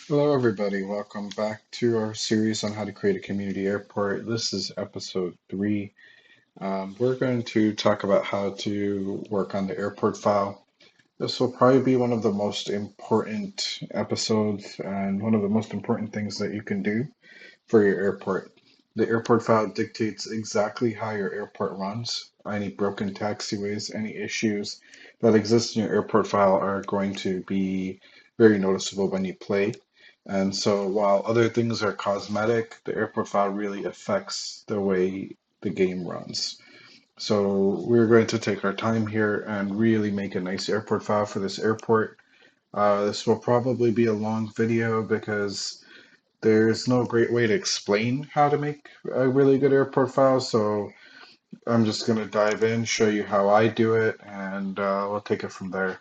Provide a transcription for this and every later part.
Hello, everybody. Welcome back to our series on how to create a community airport. This is episode 3. We're going to talk about how to work on the airport file. This will probably be one of the most important episodes and one of the most important things that you can do for your airport. The airport file dictates exactly how your airport runs. Any broken taxiways, any issues that exist in your airport file are going to be very noticeable when you play. And so while other things are cosmetic, the airport file really affects the way the game runs. So we're going to take our time here and really make a nice airport file for this airport. This will probably be a long video because there's no great way to explain how to make a really good airport file, so I'm just going to dive in, show you how I do it, and we'll take it from there.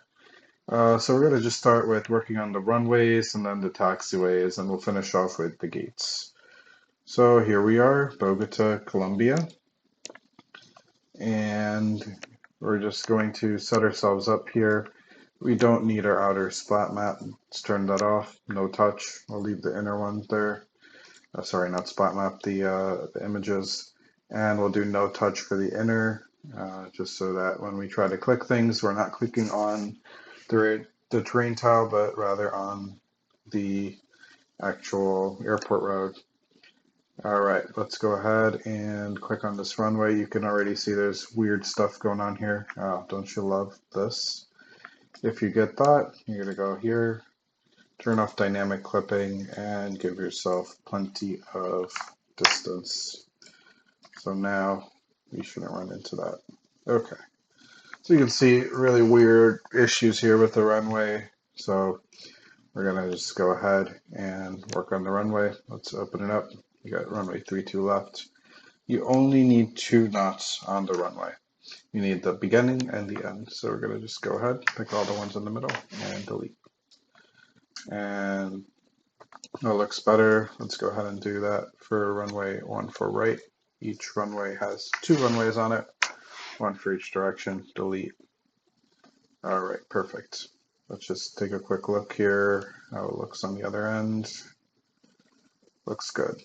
So we're going to just start with working on the runways and then the taxiways, and we'll finish off with the gates. So here we are, Bogota, Colombia, and we're just going to set ourselves up here. We don't need our outer splat map. Let's turn that off, no touch. I'll leave the inner one there. Sorry, not spot map, the images, and we'll do no touch for the inner, just so that when we try to click things, we're not clicking on the terrain tile, but rather on the actual airport road. All right, let's go ahead and click on this runway. You can already see there's weird stuff going on here. Oh, don't you love this? If you get that, you're gonna go here, turn off dynamic clipping, and give yourself plenty of distance. So now we shouldn't run into that. Okay, so you can see really weird issues here with the runway. So we're gonna just go ahead and work on the runway. Let's open it up. You got runway 32 left. You only need 2 knots on the runway. You need the beginning and the end. So we're gonna just go ahead, pick all the ones in the middle, and delete. And that looks better. Let's go ahead and do that for runway 1 for right. Each runway has 2 runways on it, 1 for each direction. Delete. All right, perfect. Let's just take a quick look here, how it looks on the other end. Looks good.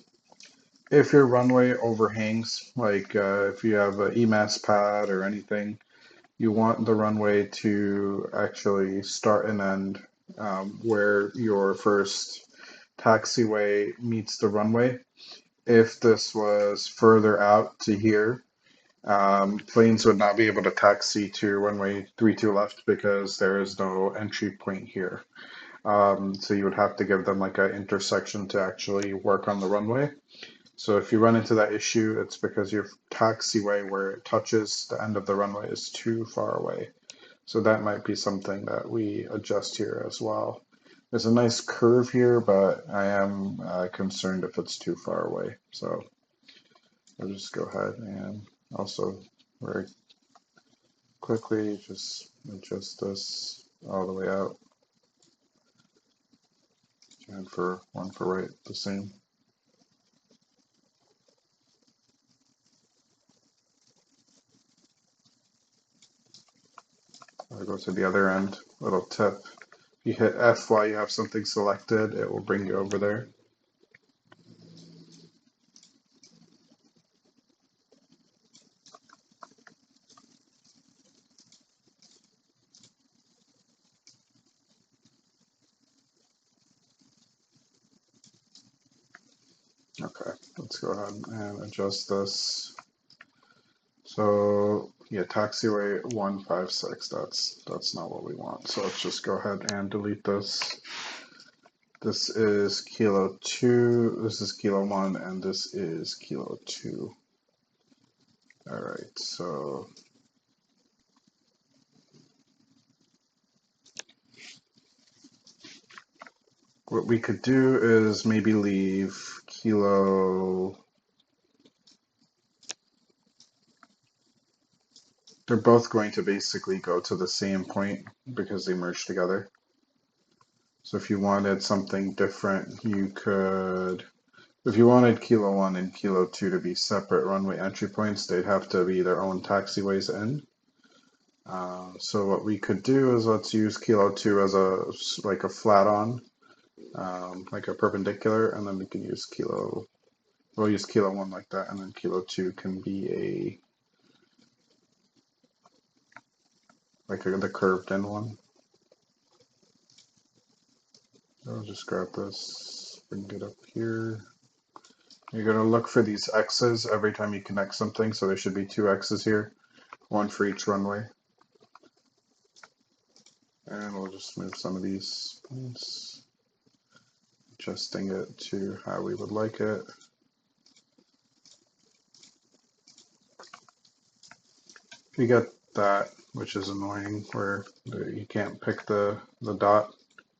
If your runway overhangs, like if you have an EMAS pad or anything, you want the runway to actually start and end where your first taxiway meets the runway. If this was further out to here, planes would not be able to taxi to runway 32 left because there is no entry point here. So you would have to give them like an intersection to actually work on the runway. So if you run into that issue, it's because your taxiway where it touches the end of the runway is too far away. So that might be something that we adjust here as well. There's a nice curve here, but I am concerned if it's too far away. So I'll just go ahead and also very quickly just adjust this all the way out. And for 1 for right, the same. I'll go to the other end. Little tip. If you hit F while you have something selected, it will bring you over there. Okay, let's go ahead and adjust this. So yeah, taxiway 156, that's not what we want. So let's just go ahead and delete this. This is kilo 2, this is kilo 1, and this is kilo 2. All right, so what we could do is maybe leave kilo. They're both going to basically go to the same point because they merge together. So if you wanted something different, you could, if you wanted kilo 1 and kilo 2 to be separate runway entry points, they'd have to be their own taxiways in. So what we could do is let's use kilo 2 as a like a flat on, like a perpendicular, and then we can use kilo. We'll use kilo 1 like that, and then kilo 2 can be the curved in one. I'll just grab this, bring it up here. You're going to look for these X's every time you connect something, so there should be 2 X's here, 1 for each runway. And we'll just move some of these points, adjusting it to how we would like it. If you get that, which is annoying, where you can't pick the dot,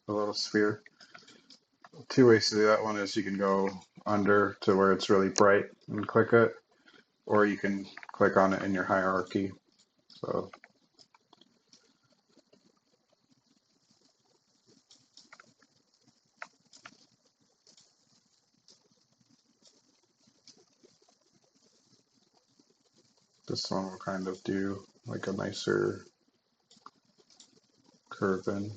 the little sphere. 2 ways to do that. One is you can go under to where it's really bright and click it, or you can click on it in your hierarchy. So this one will kind of do like a nicer curve in.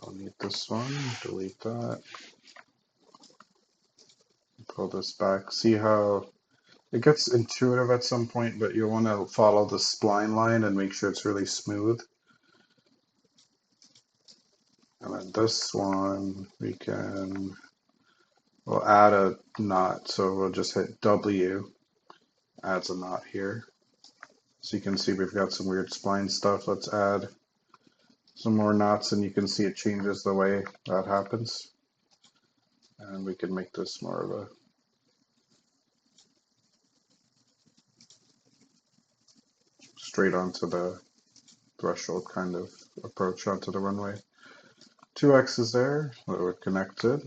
I'll need this one, delete that. Pull this back. See how it gets intuitive at some point, but you'll want to follow the spline line and make sure it's really smooth. And then this one, we'll add a knot. So we'll just hit W, adds a knot here. So you can see we've got some weird spline stuff. Let's add some more knots, and you can see it changes the way that happens. And we can make this more of a straight onto the threshold kind of approach onto the runway. 2 X's there that were connected.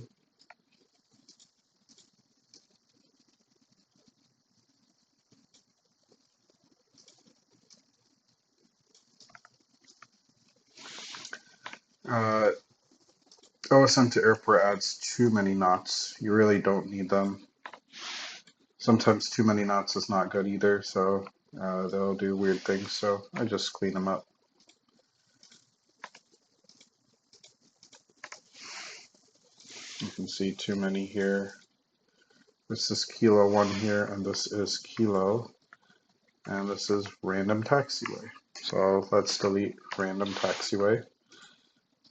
OSM to airport adds too many knots. You really don't need them. Sometimes too many knots is not good either, so they'll do weird things, so I just clean them up. You can see too many here. This is kilo 1 here, and this is kilo, and this is random taxiway. So let's delete random taxiway.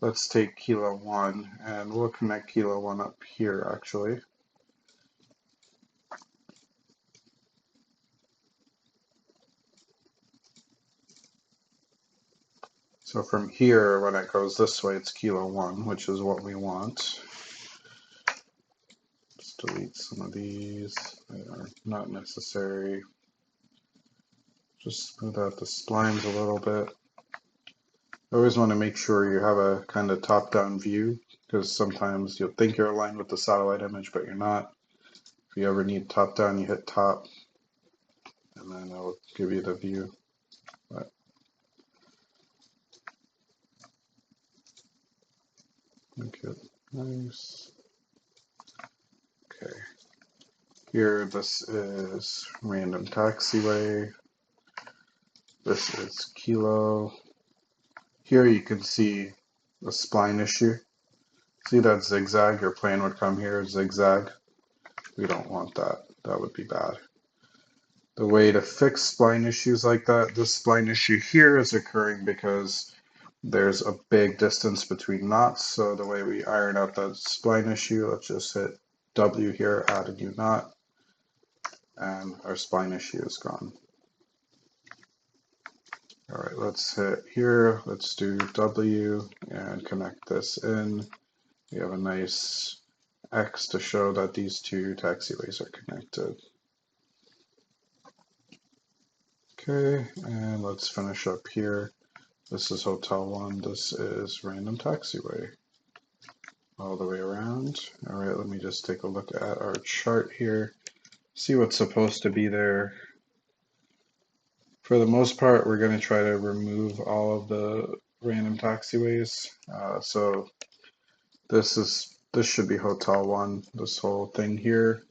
Let's take kilo 1, and we'll connect kilo 1 up here actually. So from here, when it goes this way, it's kilo 1, which is what we want. Just delete some of these. They are not necessary. Just smooth out the splines a little bit. I always want to make sure you have a kind of top-down view, because sometimes you'll think you're aligned with the satellite image, but you're not. If you ever need top-down, you hit top, and then it'll give you the view. But make it nice. Okay. Here, this is random taxiway. This is kilo. Here you can see the spline issue. See that zigzag? Your plane would come here, zigzag. We don't want that. That would be bad. The way to fix spline issues like that, this spline issue here is occurring because there's a big distance between knots. So the way we iron out that spline issue, let's just hit W here, add a new knot, and our spline issue is gone. All right, let's hit here. Let's do W and connect this in. We have a nice X to show that these 2 taxiways are connected. Okay, and let's finish up here. This is Hotel 1, this is Random Taxiway. All the way around. All right, let me just take a look at our chart here. See what's supposed to be there. For the most part, we're going to try to remove all of the random taxiways. So this should be Hotel 1, this whole thing here,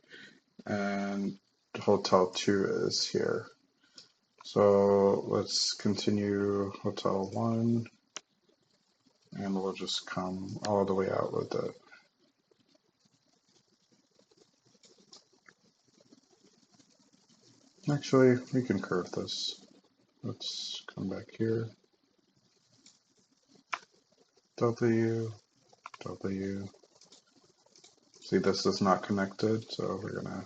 and Hotel 2 is here. So let's continue Hotel 1, and we'll just come all the way out with it. Actually, we can curve this. Let's come back here. W, W. See, this is not connected, so we're gonna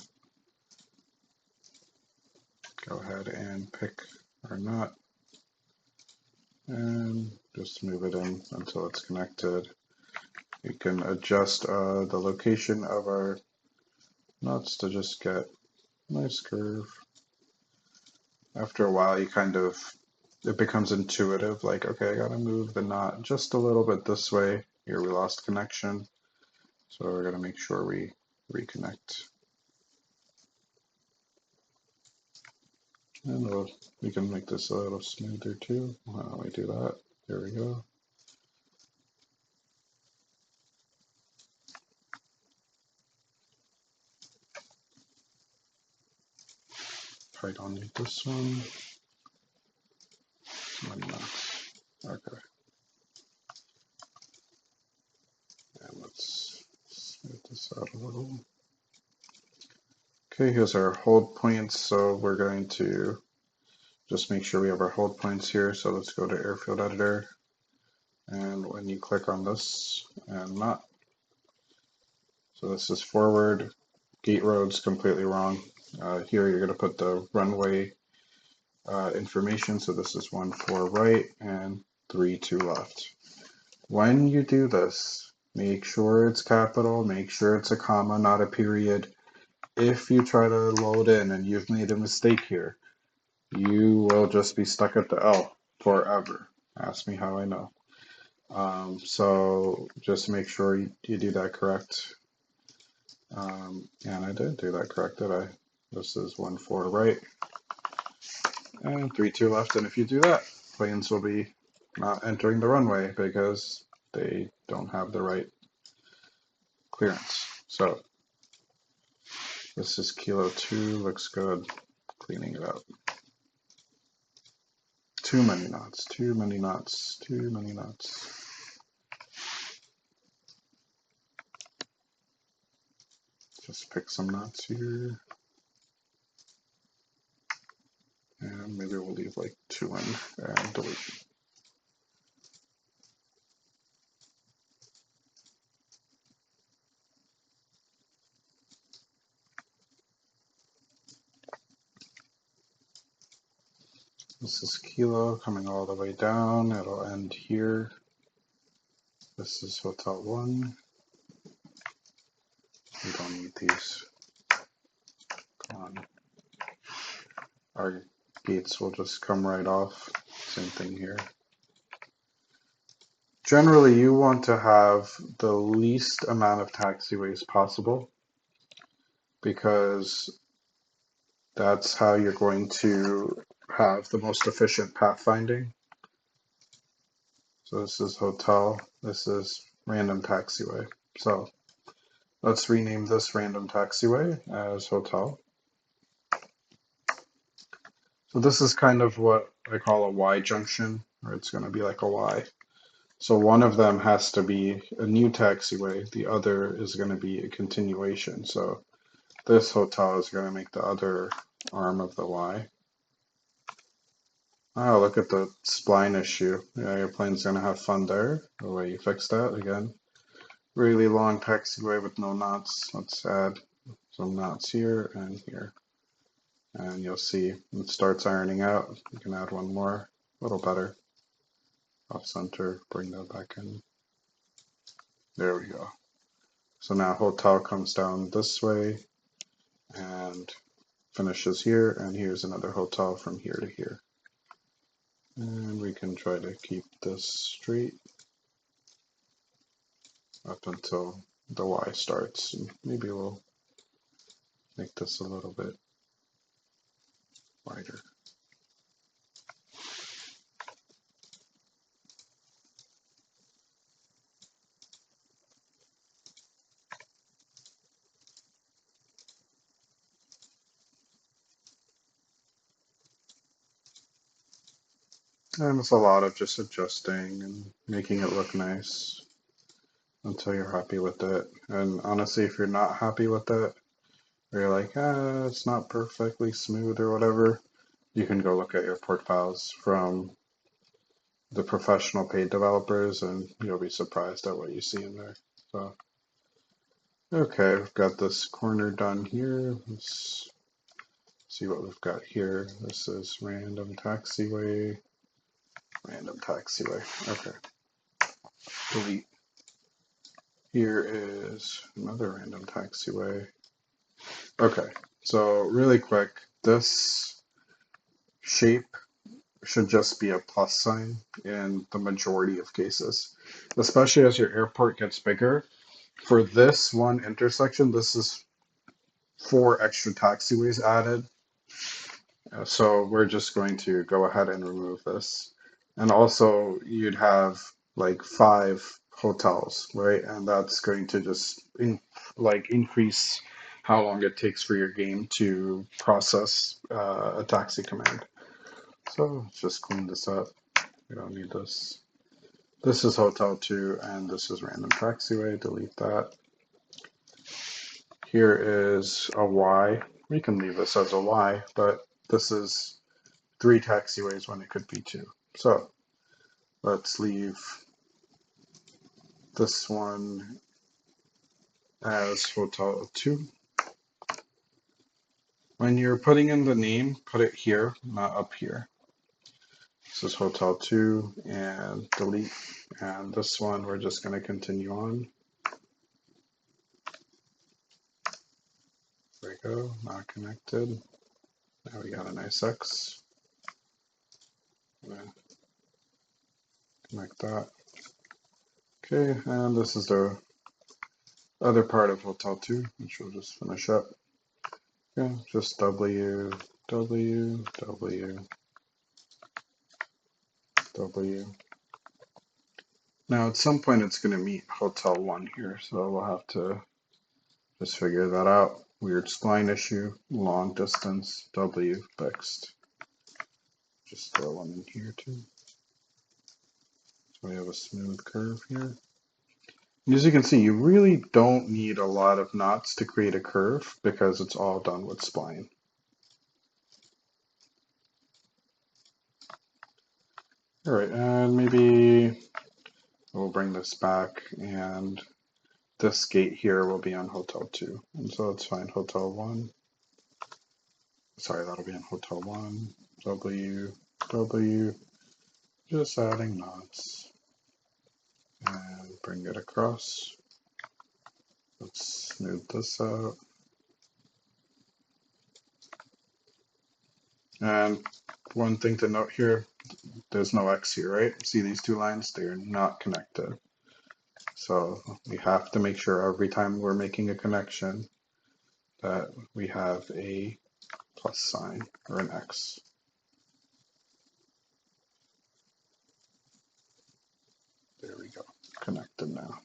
go ahead and pick our nut and just move it in until it's connected. We can adjust the location of our nuts to just get a nice curve. After a while, it becomes intuitive, like, okay, I gotta move the knot just a little bit this way. Here we lost connection, so we're gonna make sure we reconnect. And we can make this a little smoother too. Why don't we do that? There we go. Probably don't need this one. Why not? Okay. And let's smooth this out a little. Okay, here's our hold points. So we're going to just make sure we have our hold points here. So let's go to Airfield Editor. And when you click on this and not, so this is forward, gate road's completely wrong. Here you're going to put the runway information. So this is 1-4 right and 3-2 left. When you do this, make sure it's capital, make sure it's a comma, not a period. If you try to load in and you've made a mistake here, you will just be stuck at the L forever. Ask me how I know. So just make sure you do that correct. And I did do that correct, did I? This is 1-4 right and 3-2 left. And if you do that, planes will be not entering the runway because they don't have the right clearance. So this is Kilo 2, looks good. Cleaning it up. Too many knots, too many knots, too many knots. Just pick some knots here. And maybe we'll leave like 2 in and delete. This is Kilo coming all the way down. It'll end here. This is Hotel 1. We don't need these. Come on. Our gates will just come right off. Same thing here. Generally, you want to have the least amount of taxiways possible because that's how you're going to have the most efficient pathfinding. So this is hotel, this is random taxiway. So let's rename this random taxiway as hotel. So this is kind of what I call a Y junction, or it's going to be like a Y. So one of them has to be a new taxiway, the other is going to be a continuation. So this hotel is going to make the other arm of the Y. Oh, look at the spline issue. Yeah, your plane's going to have fun there, the way you fix that again. Really long taxiway with no knots. Let's add some knots here and here. And you'll see it starts ironing out. You can add one more, a little better. Off center, bring that back in. There we go. So now hotel comes down this way and finishes here, and here's another hotel from here to here. And we can try to keep this straight up until the Y starts. And maybe we'll make this a little bit wider. And it's a lot of just adjusting and making it look nice until you're happy with it. And honestly, if you're not happy with it, or you're like, it's not perfectly smooth or whatever, you can go look at your port files from the professional paid developers and you'll be surprised at what you see in there. So, okay, we've got this corner done here. Let's see what we've got here. This is random taxiway, random taxiway. Okay, delete. Here is another random taxiway. Okay, so really quick, this shape should just be a plus sign in the majority of cases, especially as your airport gets bigger. For this one intersection, this is 4 extra taxiways added. So we're just going to go ahead and remove this. And also you'd have like 5 hotels, right? And that's going to just increase how long it takes for your game to process a taxi command. So let's just clean this up. We don't need this. This is Hotel 2 and this is Random Taxiway. Delete that. Here is a Y. We can leave this as a Y, but this is 3 taxiways when it could be 2. So let's leave this one as Hotel 2. When you're putting in the name, put it here, not up here. This is Hotel 2 and delete. And this one, we're just going to continue on. There we go, not connected. Now we got a nice X. Connect that. Okay, and this is the other part of Hotel 2, which we'll just finish up. Okay, just W, W, W, W. Now at some point it's going to meet Hotel 1 here, so we'll have to just figure that out. Weird spline issue, long distance, W fixed. Just throw one in here too. So we have a smooth curve here. And as you can see, you really don't need a lot of knots to create a curve because it's all done with spline. All right, and maybe we'll bring this back and this gate here will be on Hotel 2. And so let's find Hotel 1. Sorry, that'll be on Hotel 1. W, W, just adding knots. And bring it across. Let's smooth this out. And one thing to note here, there's no X here, right? See these 2 lines? They are not connected. So we have to make sure every time we're making a connection that we have a plus sign or an X. There we go, connected now.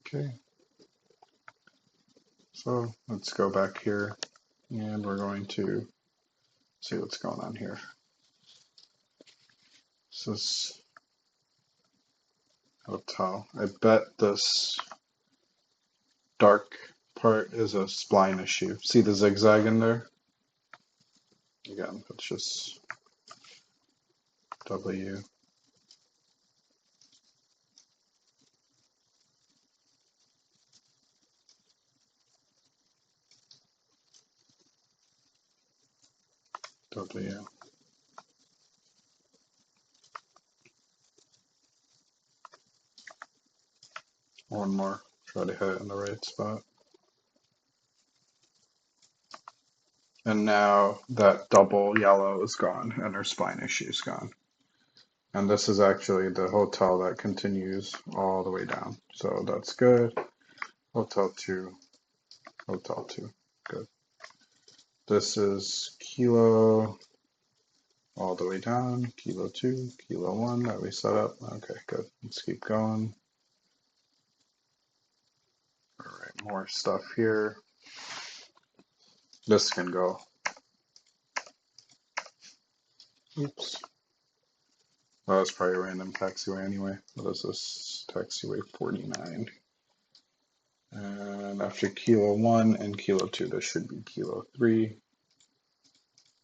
Okay, so let's go back here and we're going to see what's going on here. This is hotel. I bet this dark part is a spline issue. See the zigzag in there? Again, it's just W. W. One more. Try to hit it in the right spot. And now that double yellow is gone and our spline issue is gone. And this is actually the hotel that continues all the way down. So that's good. Hotel 2, Hotel 2, good. This is Kilo all the way down, Kilo 2, Kilo 1 that we set up. Okay, good. Let's keep going. All right, more stuff here. This can go. Oops. Well, that's probably a random taxiway anyway. What is this? Taxiway 49. And after kilo 1 and kilo 2, this should be kilo 3.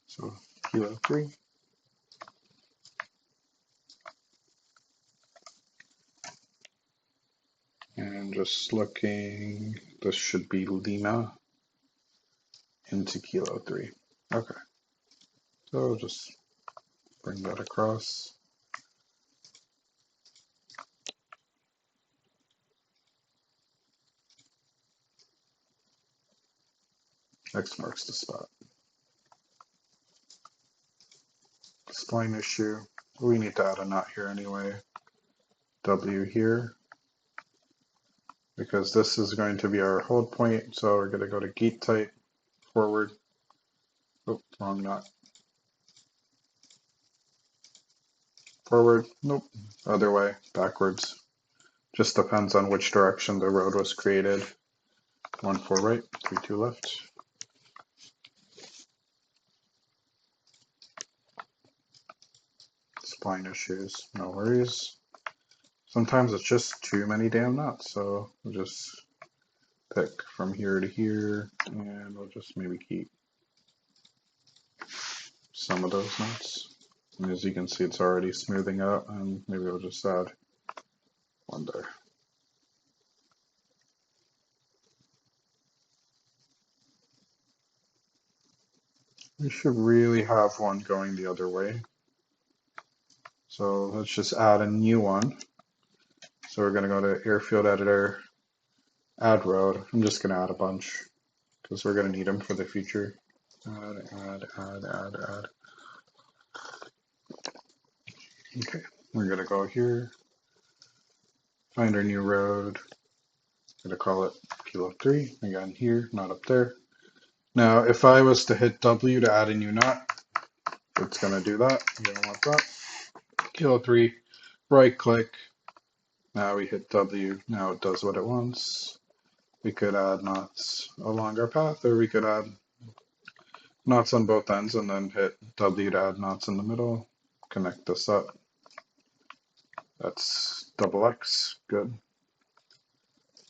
So kilo 3. And just looking, this should be Lima into kilo 3. Okay. So just bring that across. X marks the spot. Spline issue. We need to add a knot here anyway. W here. Because this is going to be our hold point. So we're going to go to gate type, forward. Oh, wrong knot. Forward. Nope. Other way. Backwards. Just depends on which direction the road was created. 1 4 right, 3 2 left. Spline issues, no worries. Sometimes it's just too many damn knots, so we'll just pick from here to here, and we'll just maybe keep some of those knots. And as you can see, it's already smoothing out, and maybe we'll just add one there. We should really have one going the other way. So let's just add a new one. So we're going to go to Airfield Editor, Add Road. I'm just going to add a bunch because we're going to need them for the future. Add. Okay, we're going to go here, find our new road. I'm going to call it kilo 3. Again, here, not up there. Now, if I was to hit W to add a new knot, it's going to do that. You don't want that. Kilo 3, right click. Now we hit W. Now it does what it wants. We could add knots along our path, or we could add knots on both ends and then hit W to add knots in the middle. Connect this up. That's double X. Good.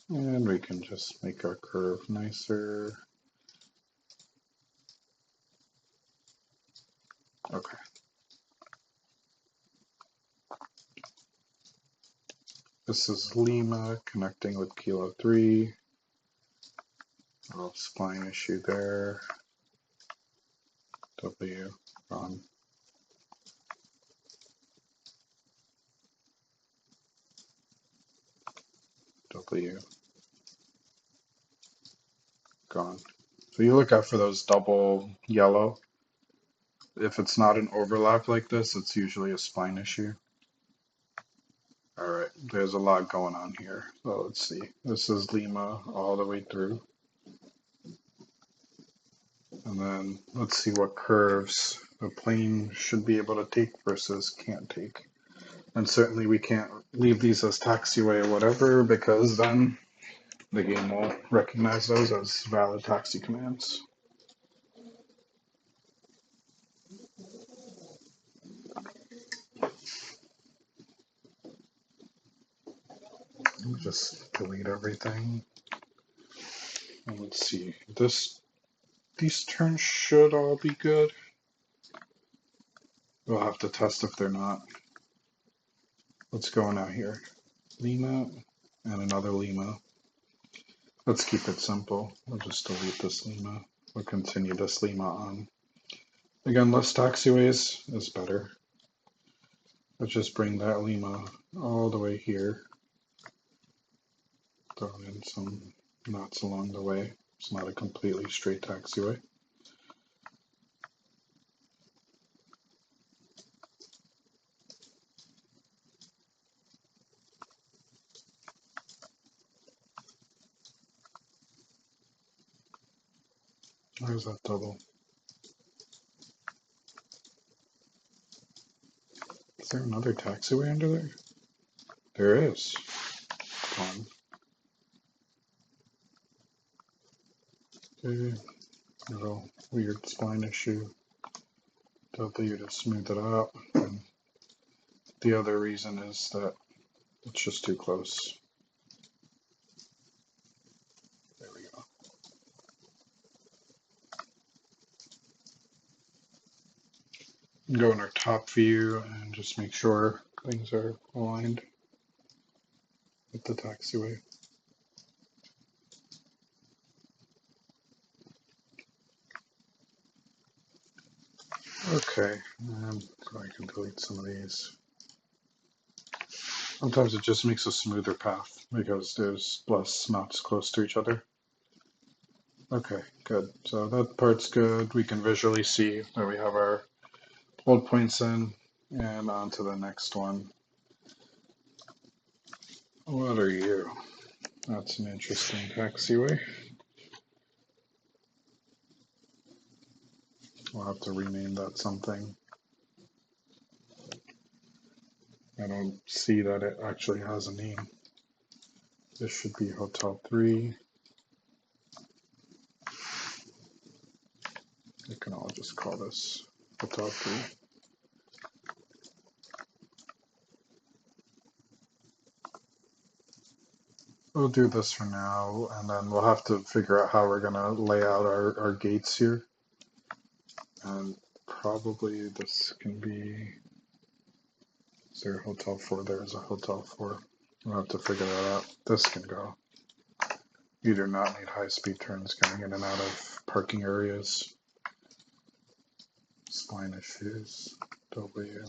And we can just make our curve nicer. Okay. This is Lima connecting with kilo 3. A little spline issue there. W, gone. W, gone. So you look out for those double yellow. If it's not an overlap like this, it's usually a spline issue. Alright, there's a lot going on here. So let's see. This is Lima all the way through. And then let's see what curves the plane should be able to take versus can't take. And certainly we can't leave these as taxiway or whatever, because then the game will recognize those as valid taxi commands. Just delete everything. And let's see. These turns should all be good. We'll have to test if they're not. Let's go now here. Lima and another Lima. Let's keep it simple. We'll just delete this Lima. We'll continue this Lima on. Again, less taxiways is better. Let's just bring that Lima all the way here. Throw in some knots along the way. It's not a completely straight taxiway. Where's that double? Is there another taxiway under there? There is. One. Okay. Little weird spline issue. But you just smooth it out. And the other reason is that it's just too close. There we go. Go in our top view and just make sure things are aligned with the taxiway. Okay, so I can delete some of these. Sometimes it just makes a smoother path because there's less knots close to each other. Okay, good. So that part's good. We can visually see that we have our hold points in, and on to the next one. What are you? That's an interesting taxiway. We'll have to rename that something. I don't see that it actually has a name. This should be Hotel 3. We can all just call this Hotel 3. We'll do this for now, and then we'll have to figure out how we're going to lay out our gates here. And probably this can be, is there a Hotel 4? There's a Hotel 4. We'll have to figure that out. This can go. You do not need high-speed turns coming in and out of parking areas. Spline issues, W.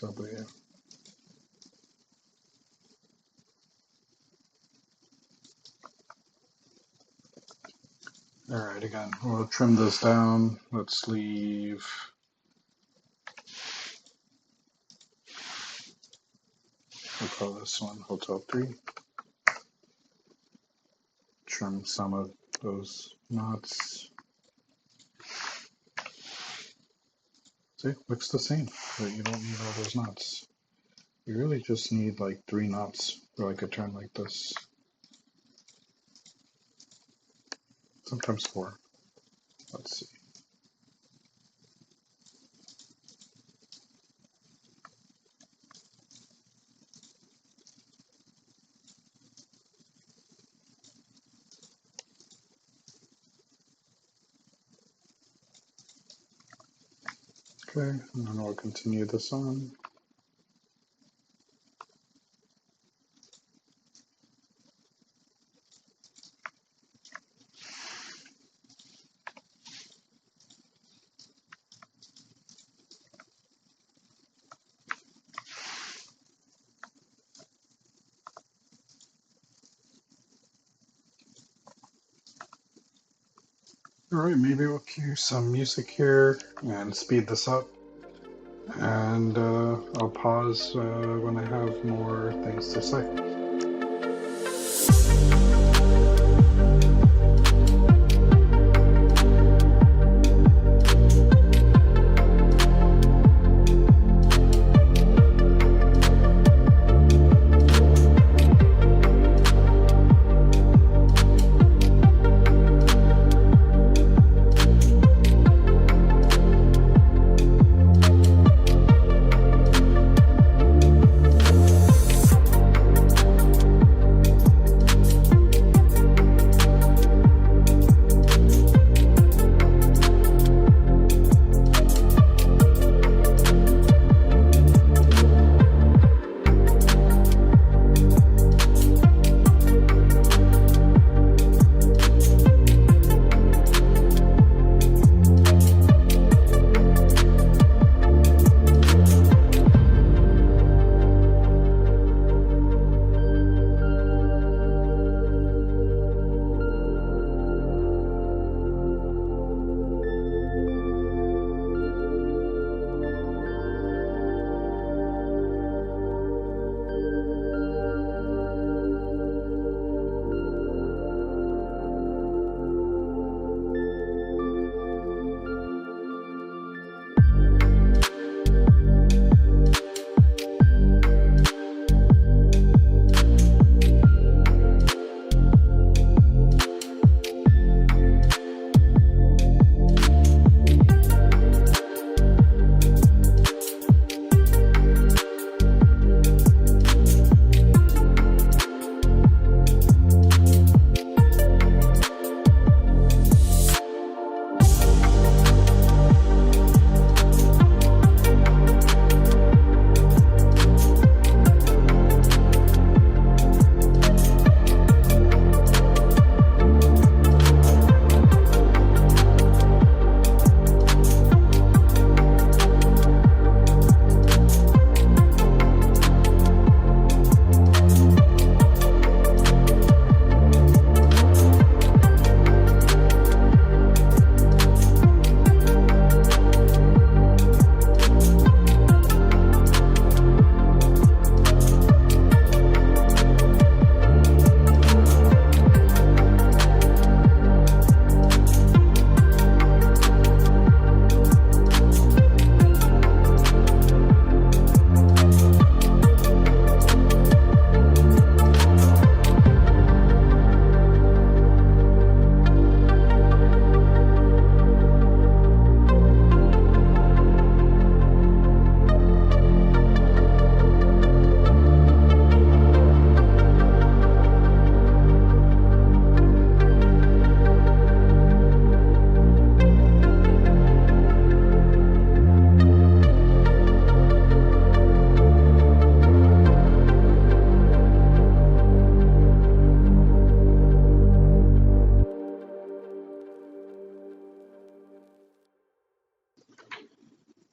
W. All right, again, we'll trim this down. Let's leave. We'll call this one Hotel 3. Trim some of those knots. See, looks the same, but you don't need all those knots. You really just need like 3 knots for like a turn like this. Sometimes 4. Let's see. Okay, and then we'll continue this on. All right, maybe we'll cue some music here and speed this up. And I'll pause when I have more things to say.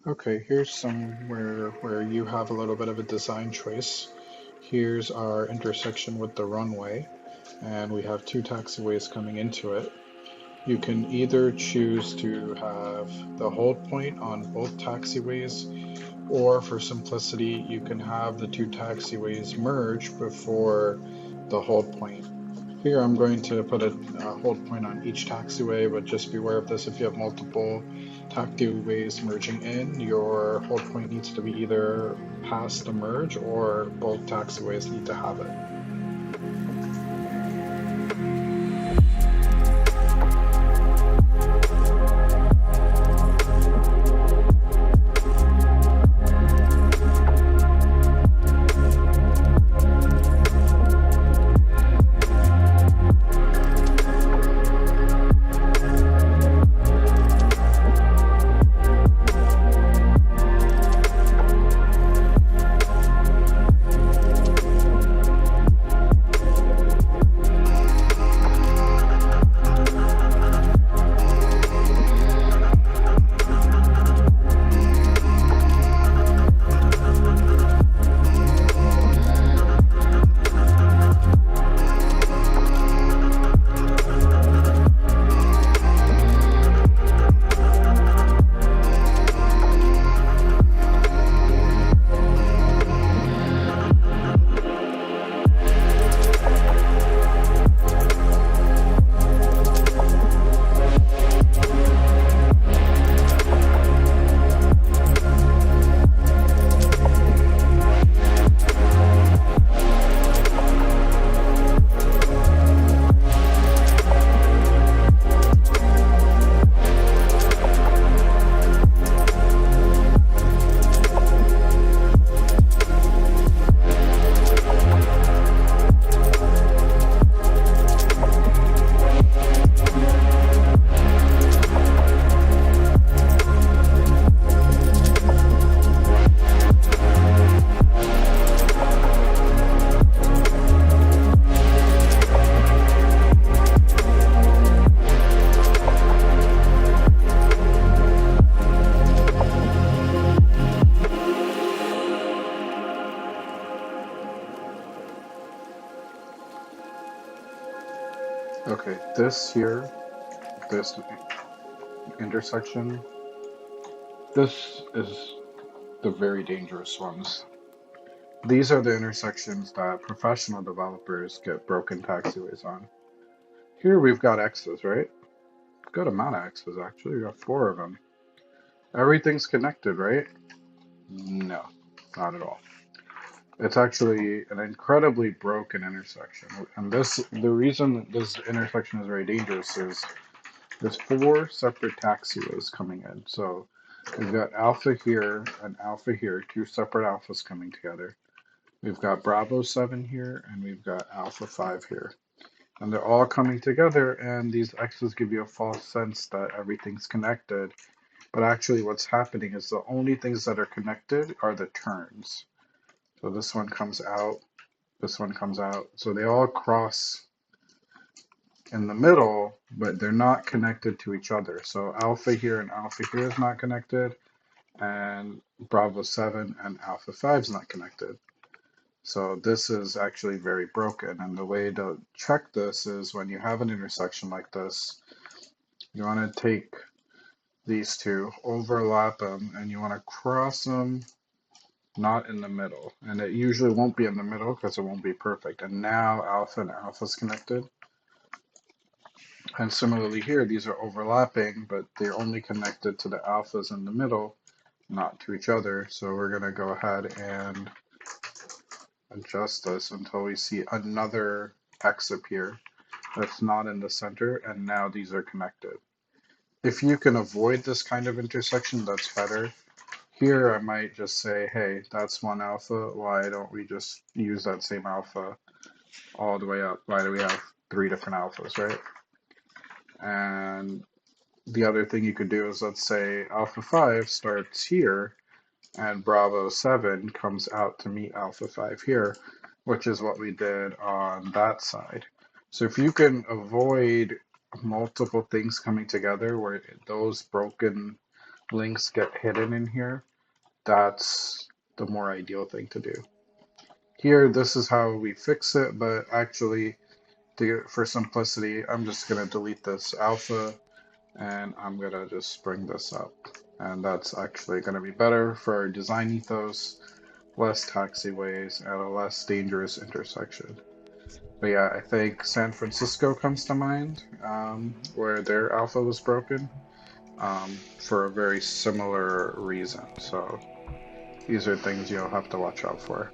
Okay, here's somewhere where you have a little bit of a design choice. Here's our intersection with the runway, and we have two taxiways coming into it. You can either choose to have the hold point on both taxiways, or for simplicity, you can have the two taxiways merge before the hold point. Here I'm going to put a hold point on each taxiway, but just beware of this. If you have multiple taxiways merging in, your hold point needs to be either past the merge or both taxiways need to have it. Okay, this here, this intersection, this is the very dangerous ones. These are the intersections that professional developers get broken taxiways on. Here we've got X's, right? Good amount of X's actually. We got four of them. Everything's connected, right? No, not at all. It's actually an incredibly broken intersection. And the reason this intersection is very dangerous is there's four separate taxiways coming in. So we've got alpha here and alpha here, two separate alphas coming together. We've got Bravo 7 here, and we've got Alpha 5 here. And they're all coming together, and these X's give you a false sense that everything's connected. But actually what's happening is the only things that are connected are the turns. So this one comes out, this one comes out. So they all cross in the middle, but they're not connected to each other. So Alpha here and Alpha here is not connected, and Bravo 7 and Alpha 5 is not connected. So this is actually very broken, and the way to check this is when you have an intersection like this, you want to take these two, overlap them, and you want to cross them not in the middle. And it usually won't be in the middle because it won't be perfect. And now alpha and alpha is connected. And similarly here, these are overlapping, but they're only connected to the alphas in the middle, not to each other. So we're going to go ahead and adjust this until we see another X appear that's not in the center, and now these are connected. If you can avoid this kind of intersection, that's better. Here I might just say, hey, that's one alpha, why don't we just use that same alpha all the way up? Why do we have three different alphas, right? And the other thing you could do is, let's say alpha 5 starts here and Bravo 7 comes out to meet Alpha 5 here, which is what we did on that side. So if you can avoid multiple things coming together where those broken links get hidden in here, that's the more ideal thing to do. Here, this is how we fix it, but actually, for simplicity, I'm just going to delete this alpha and I'm going to just bring this up. And that's actually going to be better for our design ethos, less taxiways at a less dangerous intersection. But yeah, I think San Francisco comes to mind, where their alpha was broken, for a very similar reason. So these are things you'll have to watch out for.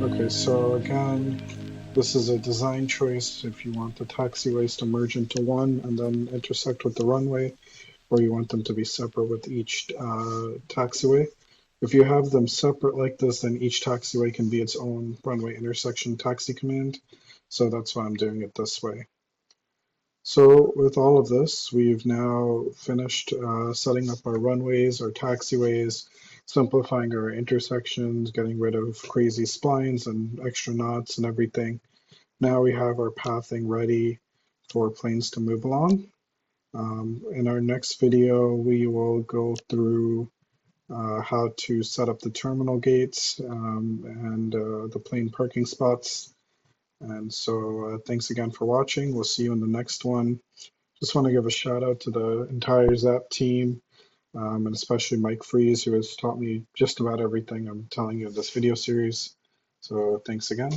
Okay, so again, this is a design choice if you want the taxiways to merge into one and then intersect with the runway, or you want them to be separate with each taxiway. If you have them separate like this, then each taxiway can be its own runway intersection taxi command. So that's why I'm doing it this way. So with all of this, we've now finished setting up our runways, our taxiways, simplifying our intersections, getting rid of crazy splines and extra knots and everything. Now we have our pathing ready for planes to move along. In our next video, we will go through how to set up the terminal gates and the plane parking spots. And so thanks again for watching. We'll see you in the next one. Just want to give a shout out to the entire Zap team, and especially Mike Freeze, who has taught me just about everything I'm telling you in this video series. So thanks again.